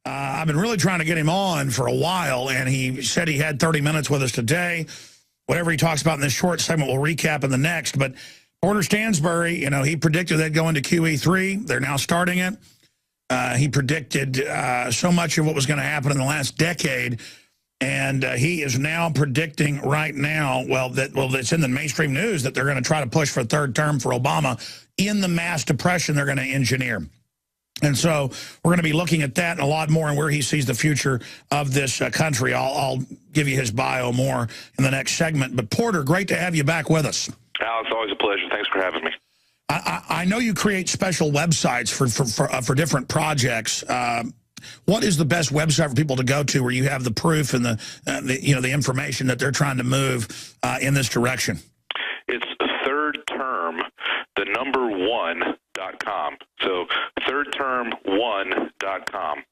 I've been really trying to get him on for a while, and he said he had 30 minutes with us today. Whatever he talks about in this short segment, we'll recap in the next. But Porter Stansberry, you know, he predicted they'd go into QE3. They're now starting it. He predicted so much of what was going to happen in the last decade, and he is now predicting right now, it's in the mainstream news that they're going to try to push for a third term for Obama in the mass depression they're going to engineer. And so we're going to be looking at that and a lot more and where he sees the future of this country. I'll give you his bio more in the next segment. But Porter, great to have you back with us. Al, it's always a pleasure. Thanks for having me. I know you create special websites for different projects. What is the best website for people to go to where you have the proof and the information that they're trying to move in this direction? It's thirdterm1.com. So thirdterm1.com.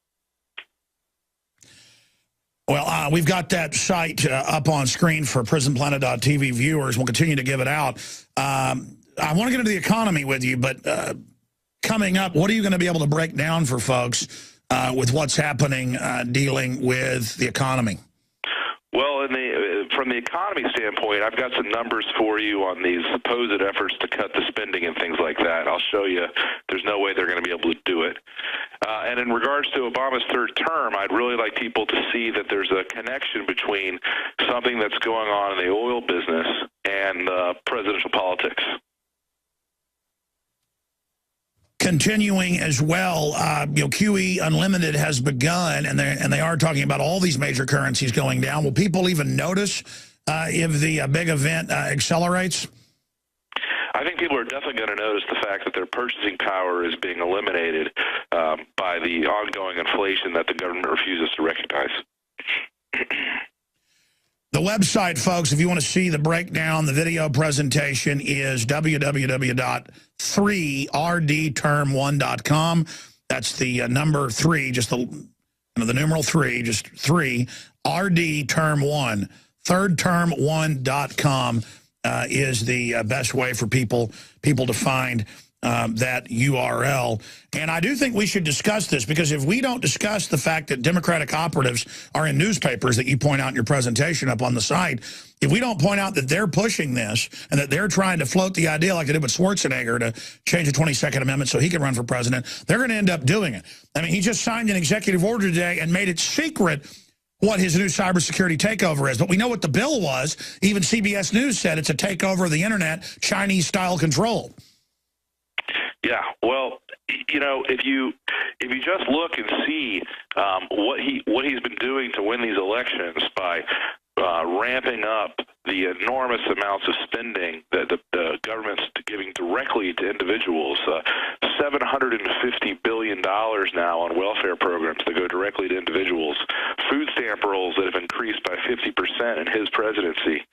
Well, we've got that site up on screen for prisonplanet.tv viewers. We'll continue to give it out. I want to get into the economy with you, but coming up, what are you going to be able to break down for folks with what's happening dealing with the economy? Well, from the economy standpoint, I've got some numbers for you on these supposed efforts to cut the spending and things like that. I'll show you there's no way they're going to be able to do it. And in regards to Obama's third term, I'd really like people to see that there's a connection between something that's going on in the oil business and presidential politics. Continuing as well, QE Unlimited has begun, and they are talking about all these major currencies going down. Will people even notice if the big event accelerates? I think people are definitely going to notice the fact that their purchasing power is being eliminated by the ongoing inflation that the government refuses to recognize. The website, folks, if you want to see the breakdown, the video presentation is www.3rdterm1.com. That's the number 3, just the numeral 3, just 3, rdterm1. Thirdterm1.com is the best way for people to find that URL. And I do think we should discuss this, because if we don't discuss the fact that Democratic operatives are in newspapers that you point out in your presentation up on the site, if we don't point out that they're pushing this and that they're trying to float the idea like they did with Schwarzenegger to change the 22nd Amendment so he could run for president, they're going to end up doing it. I mean, he just signed an executive order today and made it secret what his new cybersecurity takeover is. But we know what the bill was. Even CBS News said it's a takeover of the internet, Chinese-style control. Yeah, well, you know, if you just look and see what he's been doing to win these elections by ramping up the enormous amounts of spending that the government's giving directly to individuals, $750 billion now on welfare programs that go directly to individuals, food stamp rolls that have increased by 50% in his presidency.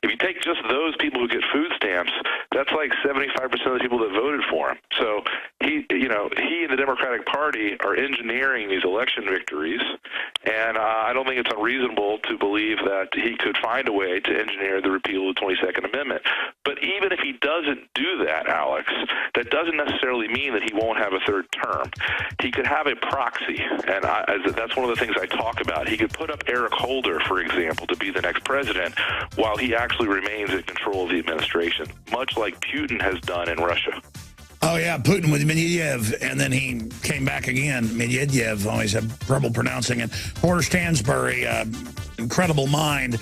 If you take just those people who get food stamps, that's like 75% of the people that voted for him. So he and the Democratic Party are engineering these election victories, and I don't think it's unreasonable to believe that he could find a way to engineer the repeal of the 22nd Amendment. But even if he doesn't do that, Alex, that doesn't necessarily mean that he won't have a third term. He could have a proxy, and that's one of the things I talk about. He could put up Eric Holder, for example, to be the next president while he actually remains in control of the administration, much like Putin has done in Russia. Oh, yeah, Putin with Medvedev, and then he came back again. Medvedev, always have trouble pronouncing it. Porter Stansberry, incredible mind,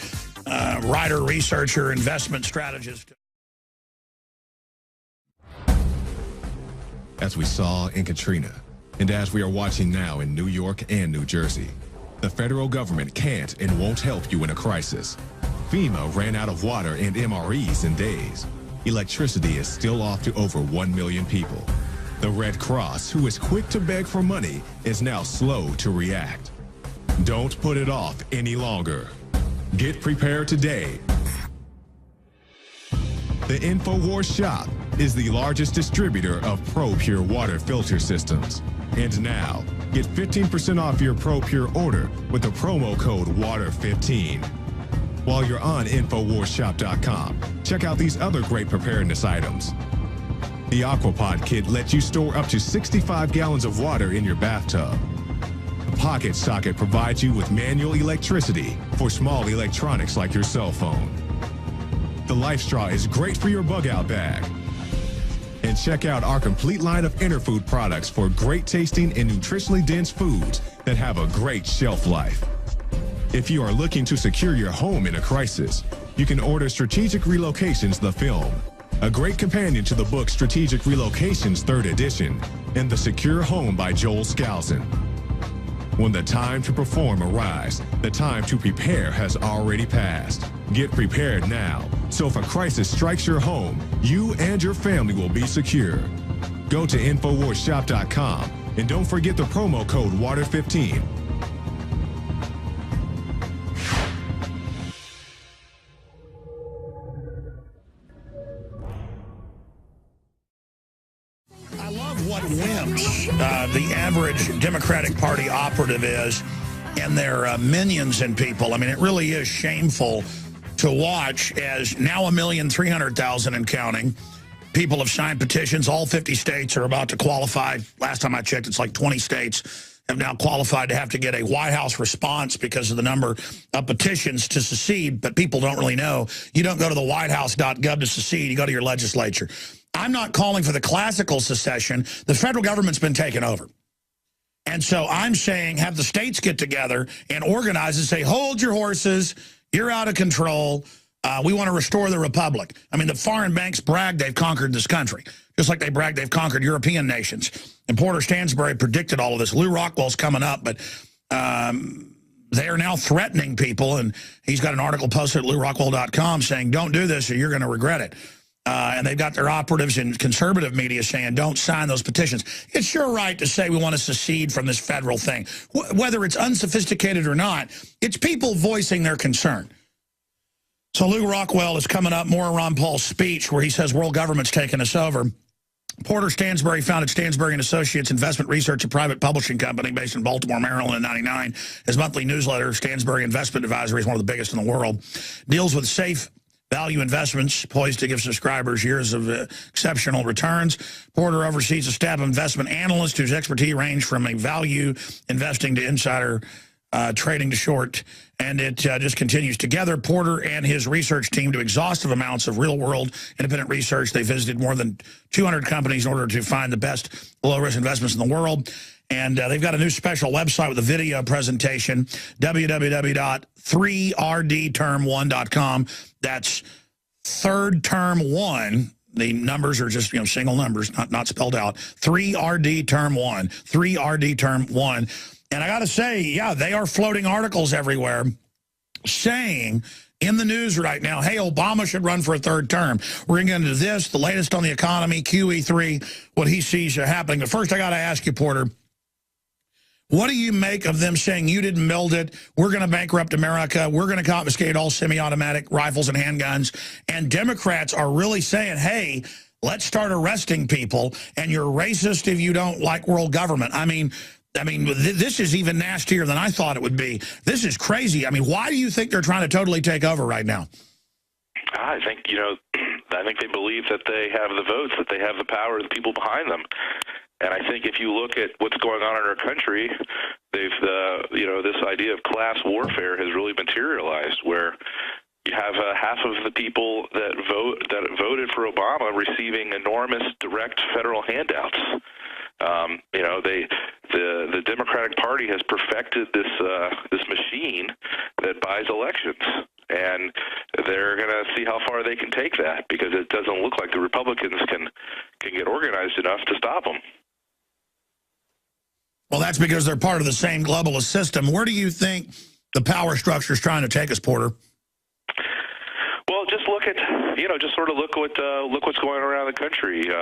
writer, researcher, investment strategist. As we saw in Katrina, and as we are watching now in New York and New Jersey, the federal government can't and won't help you in a crisis. FEMA ran out of water and MREs in days. Electricity is still off to over 1 million people. The Red Cross, who is quick to beg for money, is now slow to react. Don't put it off any longer. Get prepared today. The InfoWars shop is the largest distributor of ProPure water filter systems. And now, get 15% off your ProPure order with the promo code WATER15. While you're on InfoWarsShop.com, check out these other great preparedness items. The Aquapod kit lets you store up to 65 gallons of water in your bathtub. pocket socket provides you with manual electricity for small electronics like your cell phone. The Life Straw is great for your bug-out bag. And check out our complete line of Interfood products for great tasting and nutritionally dense foods that have a great shelf life. If you are looking to secure your home in a crisis, you can order Strategic Relocations, the film, a great companion to the book Strategic Relocations 3rd edition, and The Secure Home by Joel Skousen. When the time to perform arrives, the time to prepare has already passed. Get prepared now, so if a crisis strikes your home, you and your family will be secure. Go to InfoWarsShop.com and don't forget the promo code WATER15. I love what wimps the average Democratic Party operative is and their minions and people. I mean, it really is shameful to watch as now 1,300,000 and counting people have signed petitions. All 50 states are about to qualify. Last time I checked, it's like 20 states have now qualified to have to get a White House response because of the number of petitions to secede, but people don't really know. You don't go to the whitehouse.gov to secede. You go to your legislature. I'm not calling for the classical secession. The federal government's been taken over. And so I'm saying have the states get together and organize and say, hold your horses. You're out of control. We want to restore the republic. I mean, the foreign banks brag they've conquered this country, just like they brag they've conquered European nations. And Porter Stansberry predicted all of this. Lou Rockwell's coming up, but they are now threatening people. And he's got an article posted at LouRockwell.com saying, don't do this or you're going to regret it. And they've got their operatives in conservative media saying, don't sign those petitions. It's your right to say we want to secede from this federal thing. Whether it's unsophisticated or not, it's people voicing their concern. So Lou Rockwell is coming up, more Ron Paul's speech where he says world government's taking us over. Porter Stansberry founded Stansberry & Associates Investment Research, a private publishing company based in Baltimore, Maryland in '99. His monthly newsletter, Stansberry Investment Advisory, is one of the biggest in the world. Deals with safe value investments poised to give subscribers years of exceptional returns. Porter oversees a staff of investment analysts whose expertise range from a value investing to insider trading to short. And it just continues. Together, Porter and his research team do exhaustive amounts of real-world independent research. They visited more than 200 companies in order to find the best low-risk investments in the world. And they've got a new special website with a video presentation, www.3rdterm1.com. That's third term one. The numbers are just, single numbers, not spelled out. 3RD term 1. 3RD term 1. And I got to say, yeah, they are floating articles everywhere saying in the news right now, hey, Obama should run for a third term. We're going to get into this, the latest on the economy, QE3, what he sees happening. But first, I got to ask you, Porter, what do you make of them saying you didn't build it, we're going to bankrupt America, we're going to confiscate all semi-automatic rifles and handguns, and Democrats are really saying, hey, let's start arresting people, and you're racist if you don't like world government. I mean, this is even nastier than I thought it would be. This is crazy. I mean, why do you think they're trying to totally take over right now? I think, I think they believe that they have the votes, that they have the power of the people behind them. And I think if you look at what's going on in our country, they've, this idea of class warfare has really materialized, where you have half of the people that voted for Obama receiving enormous direct federal handouts. The Democratic Party has perfected this machine that buys elections, and they're going to see how far they can take that, because it doesn't look like the Republicans can get organized enough to stop them. Well, that's because they're part of the same globalist system. Where do you think the power structure is trying to take us, Porter? Well, just look at, just sort of look what's going around the country. You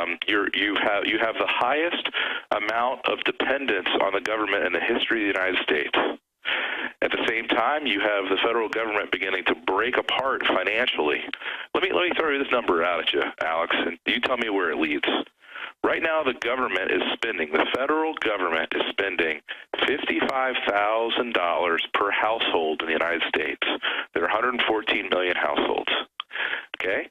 have the highest amount of dependence on the government in the history of the United States. At the same time, you have the federal government beginning to break apart financially. Let me throw this number out at you, Alex, and you tell me where it leads. Right now, the federal government is spending $55,000 per household in the United States. There are 114 million households, okay?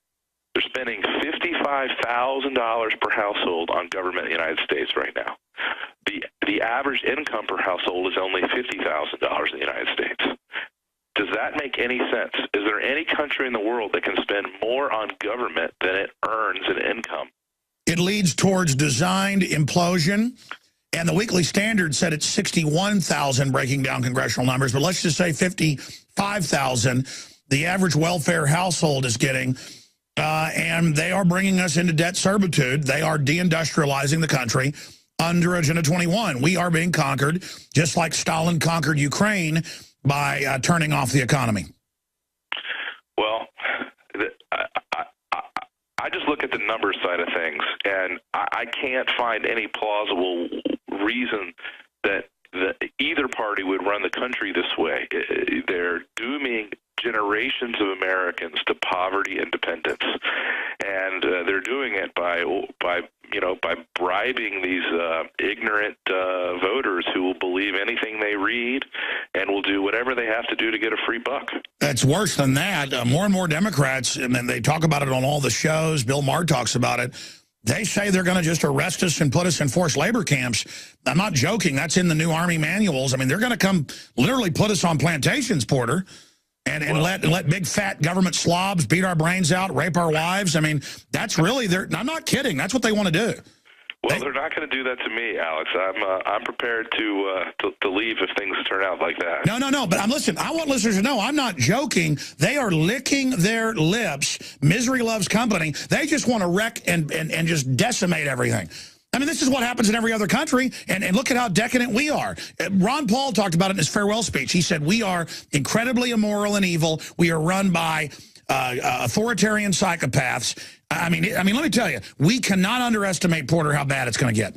They're spending $55,000 per household on government in the United States right now. the average income per household is only $50,000 in the United States. Does that make any sense? Is there any country in the world that can spend more on government than it earns in income? It leads towards designed implosion. And the Weekly Standard said it's 61,000, breaking down congressional numbers, but let's just say 55,000 the average welfare household is getting, and they are bringing us into debt servitude. They are deindustrializing the country under Agenda 21. We are being conquered, just like Stalin conquered Ukraine by turning off the economy. Well, I just look at the numbers side of things, and I can't find any plausible reason that either party would run the country this way. They're dooming generations of Americans to poverty and dependence, and they're doing it by bribing these ignorant voters who will believe anything they read and will do whatever they have to do to get a free buck. It's worse than that. More and more Democrats, and then they talk about it on all the shows. Bill Maher talks about it. They say they're going to just arrest us and put us in forced labor camps. I'm not joking. That's in the new Army manuals. I mean, they're going to come literally put us on plantations, Porter, and let big fat government slobs beat our brains out, rape our wives. I mean, that's really I'm not kidding. That's what they want to do. Well, they're not going to do that to me, Alex. I'm prepared to leave if things turn out like that. No. But listen, I want listeners to know I'm not joking. They are licking their lips. Misery loves company. They just want to wreck and just decimate everything. I mean, this is what happens in every other country, and look at how decadent we are. Ron Paul talked about it in his farewell speech. He said, we are incredibly immoral and evil. We are run by authoritarian psychopaths. I mean, let me tell you, we cannot underestimate, Porter, how bad it's going to get.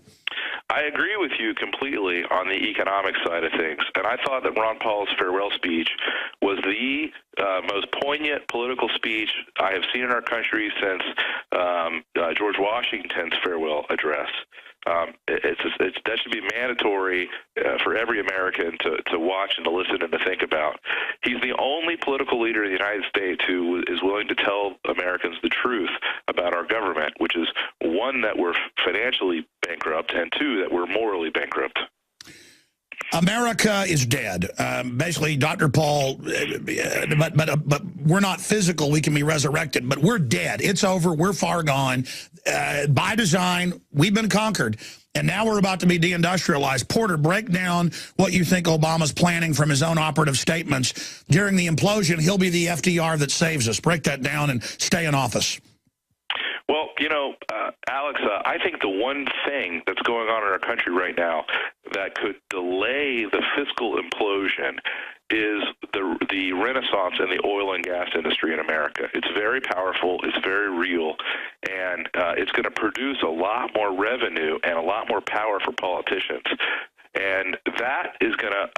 I agree with you completely on the economic side of things, and I thought that Ron Paul's farewell speech was the most poignant political speech I have seen in our country since George Washington's farewell address. That should be mandatory for every American to watch and to listen and to think about. He's the only political leader in the United States who is willing to tell Americans the truth about our government, which is, one, that we're financially bankrupt, and two, that we're morally bankrupt. America is dead. Basically, Dr. Paul, but we're not physical. We can be resurrected, but we're dead. It's over. We're far gone. By design, we've been conquered, and now we're about to be deindustrialized. Porter, break down what you think Obama's planning from his own operative statements. During the implosion, he'll be the FDR that saves us. Break that down and stay in office. Well, Alex, I think the one thing that's going on in our country right now that could delay the fiscal implosion is the renaissance in the oil and gas industry in America. It's very powerful, it's very real, and it's going to produce a lot more revenue and a lot more power for politicians. And that is going to,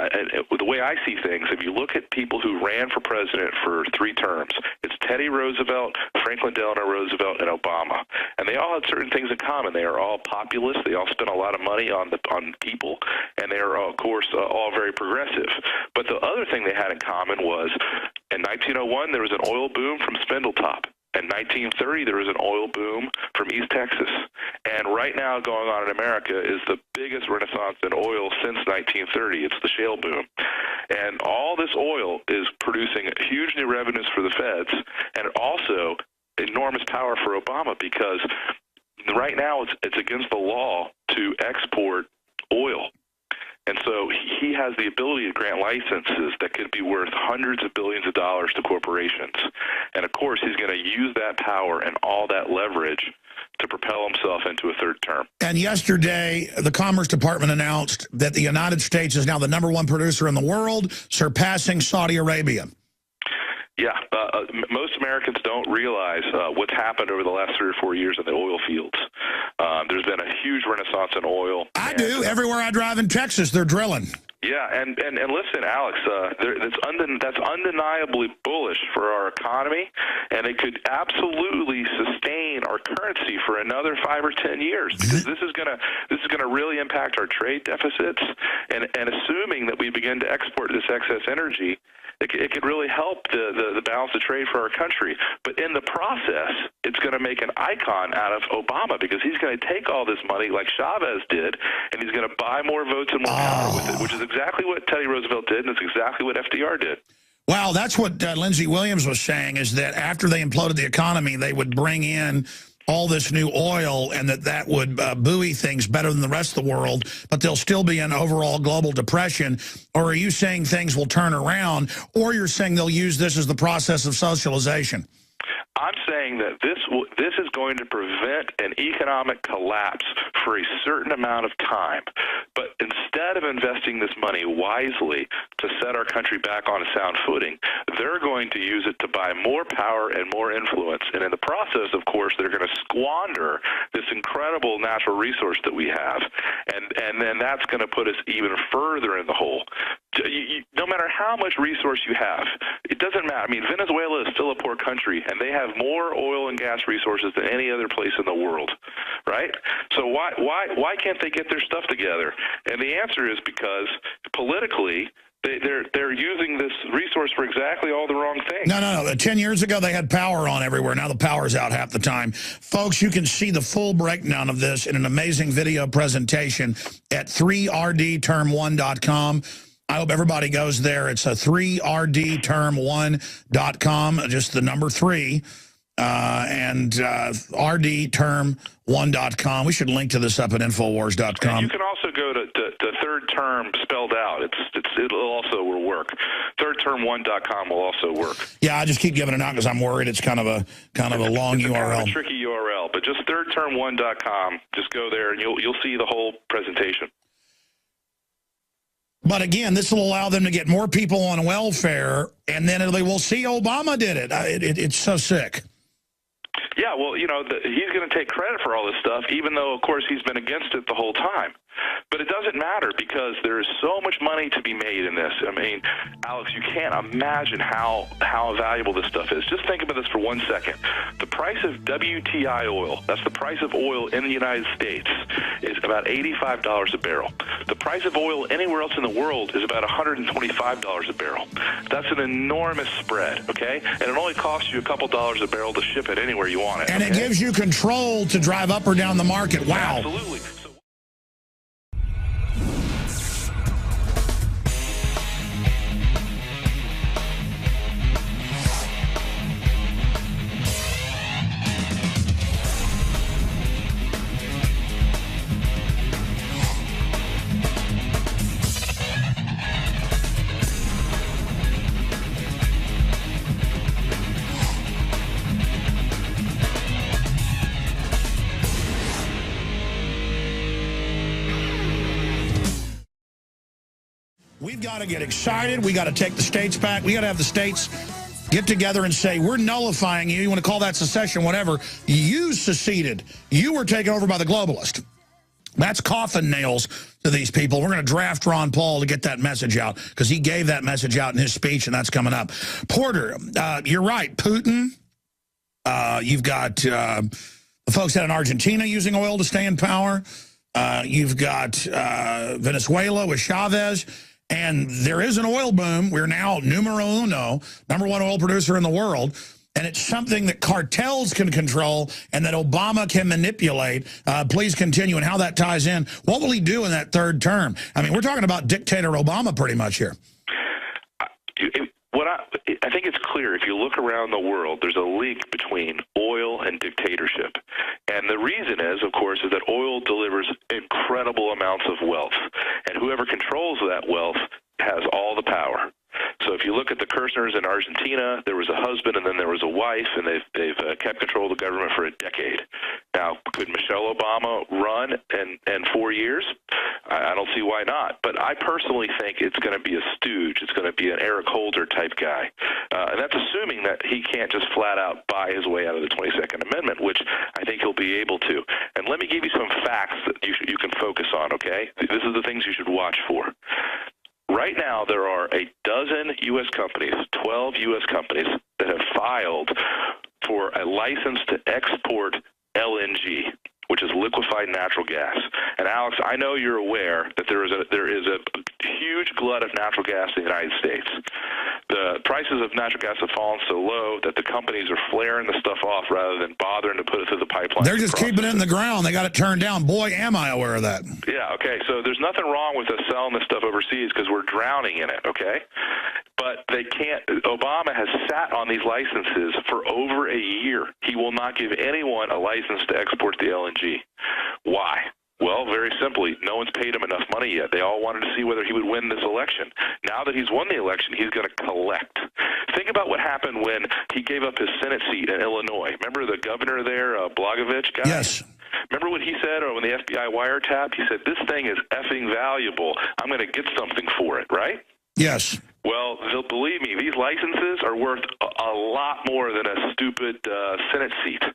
the way I see things, if you look at people who ran for president for 3 terms, it's Teddy Roosevelt, Franklin Delano Roosevelt, and Obama. And they all had certain things in common. They are all populist. They all spent a lot of money on people. And they are, of course, all very progressive. But the other thing they had in common was, in 1901, there was an oil boom from Spindletop. In 1930, there was an oil boom from East Texas. And right now going on in America is the biggest renaissance in oil since 1930. It's the shale boom. And all this oil is producing huge new revenues for the feds, and also enormous power for Obama, because right now it's against the law to export oil. And so he has the ability to grant licenses that could be worth hundreds of billions of dollars to corporations. And, of course, he's going to use that power and all that leverage to propel himself into a 3rd term. And yesterday, the Commerce Department announced that the United States is now the #1 producer in the world, surpassing Saudi Arabia. Yeah, most Americans don't realize what's happened over the last 3 or 4 years in the oil fields. There's been a huge renaissance in oil. I do. Everywhere I drive in Texas, they're drilling. Yeah, and listen, Alex, that's undeniably bullish for our economy, and it could absolutely sustain our currency for another 5 or 10 years, because this is gonna really impact our trade deficits, and assuming that we begin to export this excess energy, It could really help the balance of trade for our country. But in the process, it's going to make an icon out of Obama, because he's going to take all this money like Chavez did, and he's going to buy more votes and more power with it, which is exactly what Teddy Roosevelt did, and it's exactly what FDR did. Wow, that's what Lindsey Williams was saying, is that after they imploded the economy, they would bring in all this new oil, and that would buoy things better than the rest of the world, but they'll still be in overall global depression. Or are you saying things will turn around, or you're saying they'll use this as the process of socialization? I'm saying that this is going to prevent an economic collapse for a certain amount of time. But instead of investing this money wisely to set our country back on a sound footing, they're going to use it to buy more power and more influence. And in the process, of course, they're going to squander this incredible natural resource that we have. And then that's going to put us even further in the hole. No matter how much resource you have, it doesn't matter. I mean, Venezuela is still a poor country, and they have more oil and gas resources than any other place in the world, right? So why can't they get their stuff together? And the answer is because politically, they're using this resource for exactly all the wrong things. No. 10 years ago, they had power on everywhere. Now the power's out half the time. Folks, you can see the full breakdown of this in an amazing video presentation at 3rdterm1.com. I hope everybody goes there. It's a 3rdterm1.com, just the number 3, and rdterm1.com. We should link to this up at Infowars.com. And you can also go to third term spelled out. It'll also will work. Thirdterm1.com will also work. Yeah, I just keep giving it out because I'm worried it's kind of a long URL. Kind of a tricky URL, but just thirdterm1.com. Just go there and you'll see the whole presentation. But again, this will allow them to get more people on welfare, and then they will see Obama did it. It's so sick. Yeah, well, he's going to take credit for all this stuff, even though, of course, he's been against it the whole time. But it doesn't matter because there is so much money to be made in this. I mean, Alex, you can't imagine how valuable this stuff is. Just think about this for 1 second. The price of WTI oil, that's the price of oil in the United States, is about $85 a barrel. The price of oil anywhere else in the world is about $125 a barrel. That's an enormous spread, okay? And it only costs you a couple dollars a barrel to ship it anywhere you want it. And it gives you control to drive up or down the market. Wow. Absolutely. We've got to get excited. We got to take the states back. We got to have the states get together and say, we're nullifying you. You want to call that secession, whatever. You seceded. You were taken over by the globalist. That's coffin nails to these people. We're going to draft Ron Paul to get that message out because he gave that message out in his speech, and that's coming up. Porter, you're right. Putin, you've got the folks out in Argentina using oil to stay in power. You've got Venezuela with Chavez. And there is an oil boom. We're now numero uno, #1 oil producer in the world. And it's something that cartels can control and that Obama can manipulate. Please continue and how that ties in. What will he do in that third term? I mean, we're talking about dictator Obama pretty much here. I think it's clear if you look around the world, there's a link between oil and dictatorship. And the reason is, of course, is that oil delivers incredible amounts of wealth. And whoever controls that wealth has all the power. So if you look at the Kirchners in Argentina, there was a husband and then there was a wife, and they've kept control of the government for a decade. Now, could Michelle Obama run in 4 years? I don't see why not. But I personally think it's going to be a stooge. It's going to be an Eric Holder type guy. And that's assuming that he can't just flat out buy his way out of the 22nd Amendment, which I think he'll be able to. And let me give you some facts that you can focus on, okay? This is the things you should watch for. Right now, there are a dozen U.S. companies, 12 U.S. companies, that have filed for a license to export LNG, which is liquefied natural gas. And Alex, I know you're aware that there is a huge glut of natural gas in the United States. The prices of natural gas have fallen so low that the companies are flaring the stuff off rather than bothering to put it through the pipeline. They're just keeping it in the ground. They got it turned down. Boy, am I aware of that. Yeah, okay. So there's nothing wrong with us selling this stuff overseas because we're drowning in it, okay? But they can't. Obama has sat on these licenses for over a year. He will not give anyone a license to export the LNG. Why? Well, very simply, no one's paid him enough money yet. They all wanted to see whether he would win this election. Now that he's won the election, he's going to collect. Think about what happened when he gave up his Senate seat in Illinois. Remember the governor there, Blagojevich guy? Yes. Remember what he said when the FBI wiretapped? He said, this thing is effing valuable. I'm going to get something for it, right? Yes. Well, believe me, these licenses are worth a lot more than a stupid Senate seat.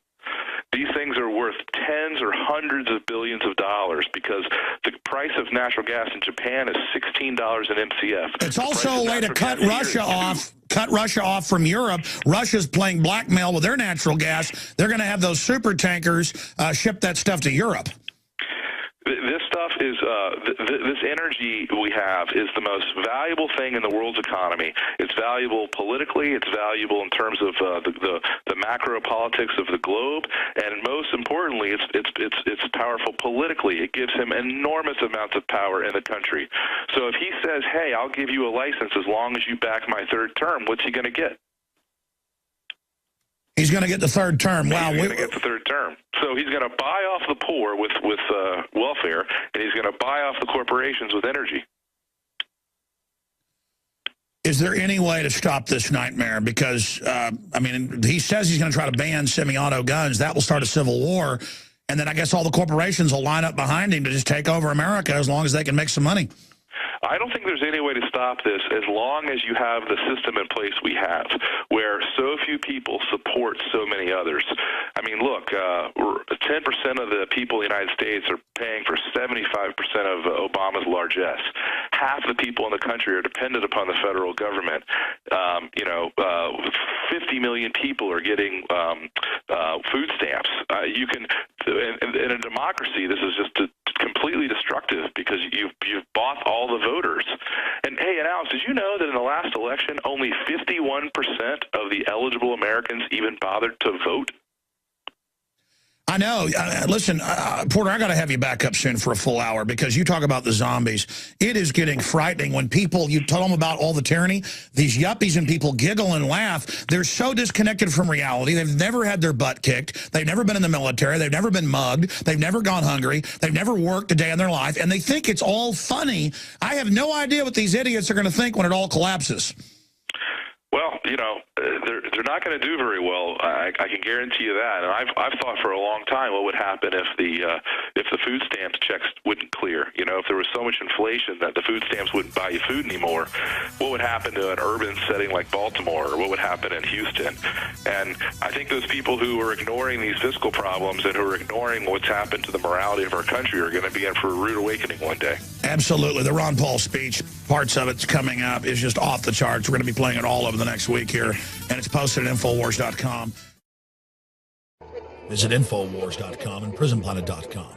These things are worth tens or hundreds of billions of dollars because the price of natural gas in Japan is $16 an MCF. It's also a way to cut Russia off. Cut Russia off from Europe. Russia's playing blackmail with their natural gas. They're going to have those super tankers ship that stuff to Europe. This stuff is, this energy we have is the most valuable thing in the world's economy. It's valuable politically. It's valuable in terms of the macro politics of the globe, and most importantly, it's powerful politically. It gives him enormous amounts of power in the country. So if he says, "Hey, I'll give you a license as long as you back my third term," what's he going to get? He's going to get the third term. Wow. He's going to get the third term. So he's going to buy off the poor with welfare, and he's going to buy off the corporations with energy. Is there any way to stop this nightmare? Because, I mean, he says he's going to try to ban semi-auto guns. That will start a civil war. And then I guess all the corporations will line up behind him to just take over America as long as they can make some money. I don't think there's any way to stop this as long as you have the system in place we have, where so few people support so many others. I mean, look, 10% of the people in the United States are paying for 75% of Obama's largesse. Half the people in the country are dependent upon the federal government. 50 million people are getting food stamps. You can, in a democracy, this is just completely destructive because you've bought all the voters. And hey, and Alex, did you know that in the last election, only 51% of the eligible Americans even bothered to vote? I know. Listen, Porter, I got to have you back up soon for a full hour because you talk about the zombies. It is getting frightening when people, you tell them about all the tyranny, these yuppies and people giggle and laugh. They're so disconnected from reality. They've never had their butt kicked. They've never been in the military. They've never been mugged. They've never gone hungry. They've never worked a day in their life. And they think it's all funny. I have no idea what these idiots are going to think when it all collapses. Well, they're not going to do very well. I can guarantee you that. And I've thought for a long time what would happen if the food stamps checks wouldn't clear. If there was so much inflation that the food stamps wouldn't buy you food anymore, what would happen to an urban setting like Baltimore, or what would happen in Houston? And I think those people who are ignoring these fiscal problems and who are ignoring what's happened to the morality of our country are going to be in for a rude awakening one day. Absolutely. The Ron Paul speech, parts of it's coming up, is just off the charts. We're going to be playing it all over the next week here, and it's posted at Infowars.com. Visit Infowars.com and PrisonPlanet.com.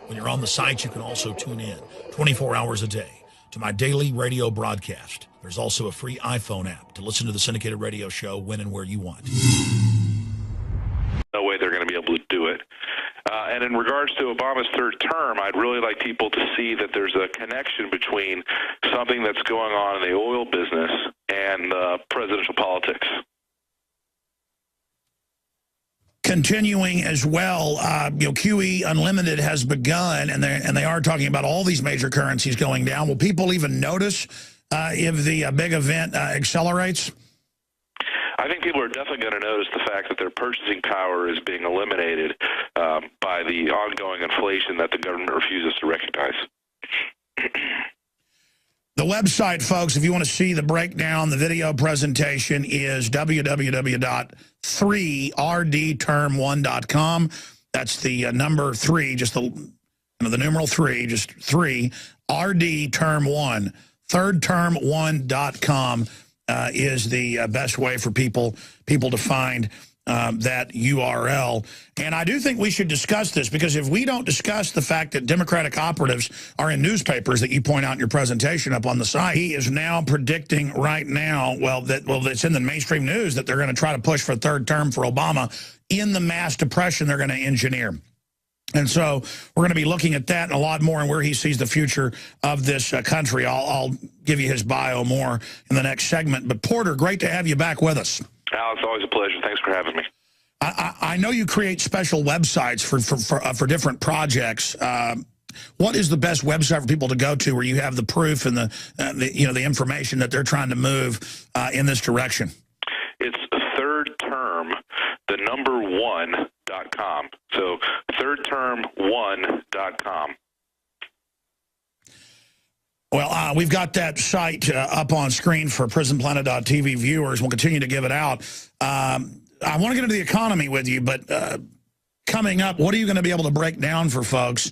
When you're on the site, you can also tune in 24 hours a day to my daily radio broadcast. There's also a free iPhone app to listen to the syndicated radio show when and where you want. No way they're going to be able to do it. And in regards to Obama's third term, I'd really like people to see that there's a connection between something that's going on in the oil business and presidential politics. Continuing as well, QE Unlimited has begun, and they are talking about all these major currencies going down. Will people even notice if the big event accelerates? I think people are definitely going to notice the fact that their purchasing power is being eliminated by the ongoing inflation that the government refuses to recognize. The website, folks, if you want to see the breakdown, the video presentation is www.3rdterm1.com. That's the number 3, just the numeral 3, just 3, rdterm1, thirdterm1.com is the best way for people to find that URL. And I do think we should discuss this, because if we don't discuss the fact that Democratic operatives are in newspapers that you point out in your presentation up on the site, he is now predicting right now, it's in the mainstream news, that they're going to try to push for a third term for Obama in the mass depression they're going to engineer. And so we're going to be looking at that and a lot more, and where he sees the future of this country. I'll give you his bio more in the next segment. But Porter, great to have you back with us. Alex, always a pleasure. Thanks for having me. I know you create special websites for different projects. What is the best website for people to go to where you have the proof and the information that they're trying to move in this direction? It's thirdterm1.com. So thirdterm1.com. Well, we've got that site up on screen for prisonplanet.tv viewers. We'll continue to give it out. I want to get into the economy with you, but coming up, what are you going to be able to break down for folks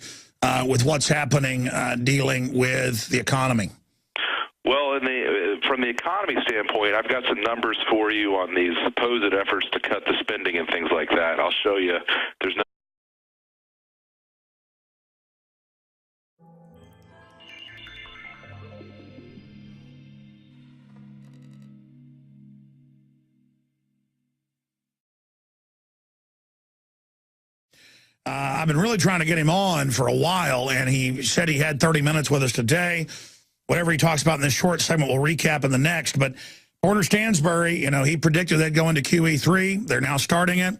with what's happening dealing with the economy? Well, from the economy standpoint, I've got some numbers for you on these supposed efforts to cut the spending and things like that. I'll show you. There's no I've been really trying to get him on for a while, and he said he had 30 minutes with us today. Whatever he talks about in this short segment, we'll recap in the next. But Porter STANSBERRY, he predicted they'd go into QE3. They're now starting it.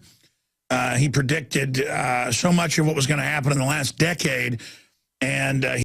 He predicted so much of what was going to happen in the last decade, and